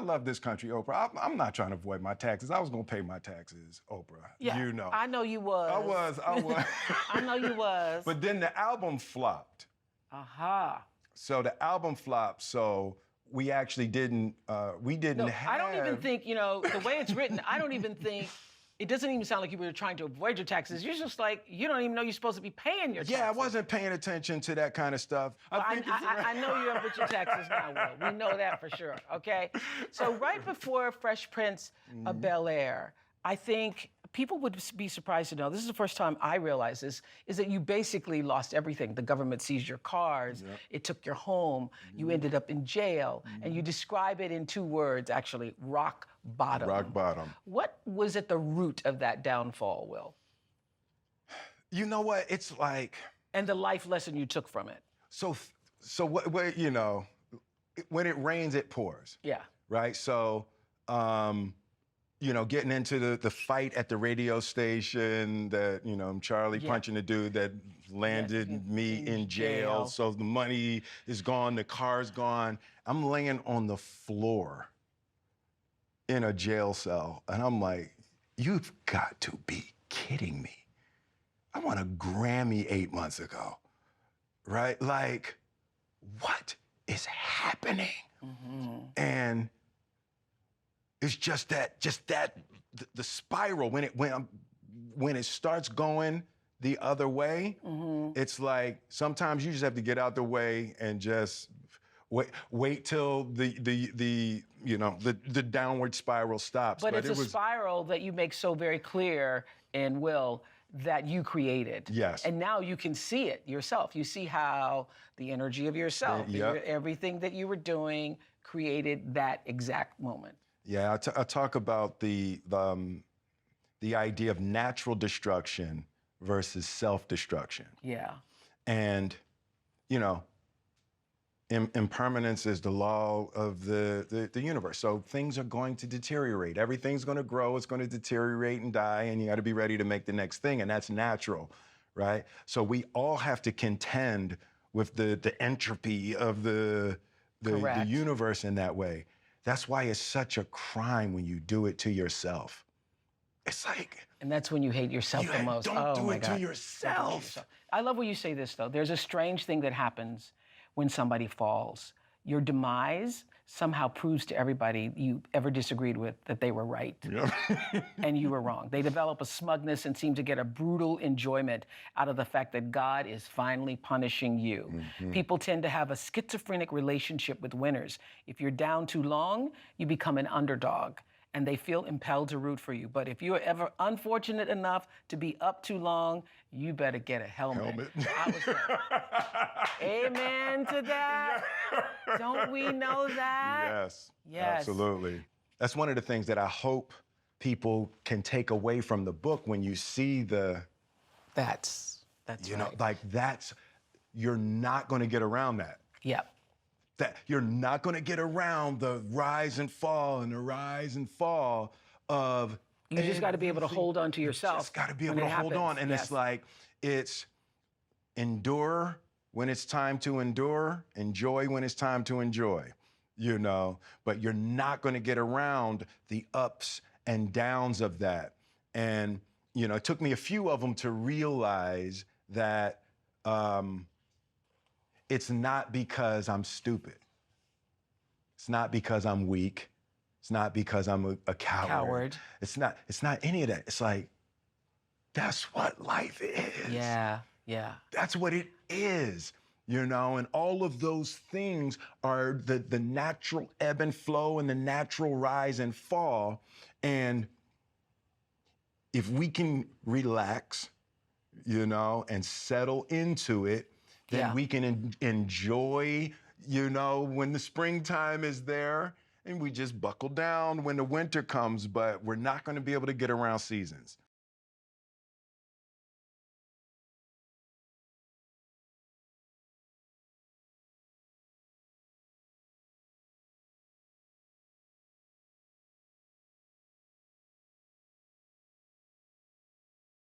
love this country, Oprah. I'm not trying to avoid my taxes. I was gonna pay my taxes, Oprah. Yeah, You know. I know you was. I was. I know you was. But then the album flopped. Aha. So the album flopped. So we actually didn't. We didn't No, have. I don't even think, the way it's written, I don't even think, it doesn't even sound like you were trying to avoid your taxes. You're just like, you don't even know you're supposed to be paying your taxes. Yeah, I wasn't paying attention to that kind of stuff. I know you're up with your taxes now, Will. We know that for sure, okay? So right before Fresh Prince of Bel-Air, I think people would be surprised to know, this is the first time I realized this, is that you basically lost everything. The government seized your cars, it took your home, you ended up in jail, and you describe it in 2 words, actually, rock bottom. Rock bottom. What was at the root of that downfall, Will? You know what? It's like. And the life lesson you took from it. So what, when it rains, it pours. Yeah. Right? So, getting into the fight at the radio station that, Charlie punching the dude that landed me in jail. So the money is gone, the car's gone. I'm laying on the floor in a jail cell. And I'm like, you've got to be kidding me. I won a Grammy 8 months ago, right? Like, what is happening? And it's just that the spiral when it starts going the other way, it's like sometimes you just have to get out the way and just wait till the downward spiral stops. But it's a spiral that you make so very clear in Will that you created. Yes. And now you can see it yourself. You see how the energy of yourself, everything that you were doing created that exact moment. Yeah, I talk about the idea of natural destruction versus self-destruction. Yeah. And, impermanence is the law of the universe. So things are going to deteriorate. Everything's going to grow. It's going to deteriorate and die, and you got to be ready to make the next thing, and that's natural, right? So we all have to contend with the entropy of the universe in that way. That's why it's such a crime when you do it to yourself. It's like... And that's when you hate yourself the most. Don't do it to yourself. I love when you say this, though. There's a strange thing that happens when somebody falls. Your demise somehow proves to everybody you ever disagreed with that they were right. And you were wrong. They develop a smugness and seem to get a brutal enjoyment out of the fact that God is finally punishing you. People tend to have a schizophrenic relationship with winners. If you're down too long, you become an underdog, and they feel impelled to root for you. But if you're ever unfortunate enough to be up too long, you better get a helmet. I was like, amen to that. Don't we know that? Yes, absolutely. That's one of the things that I hope people can take away from the book when you see That's right. You're not going to get around that. Yep. That you're not going to get around the rise and fall and the rise and fall of. You just got to be able to hold on to yourself. You just got to be able to hold on. And it's like, it's endure when it's time to endure, enjoy when it's time to enjoy, but you're not going to get around the ups and downs of that. And, it took me a few of them to realize that it's not because I'm stupid. It's not because I'm weak. It's not because I'm a coward. It's not any of that. It's like, that's what life is. Yeah. That's what it is, and all of those things are the natural ebb and flow and the natural rise and fall. And if we can relax, and settle into it, then we can enjoy, when the springtime is there, and we just buckle down when the winter comes, but we're not going to be able to get around seasons.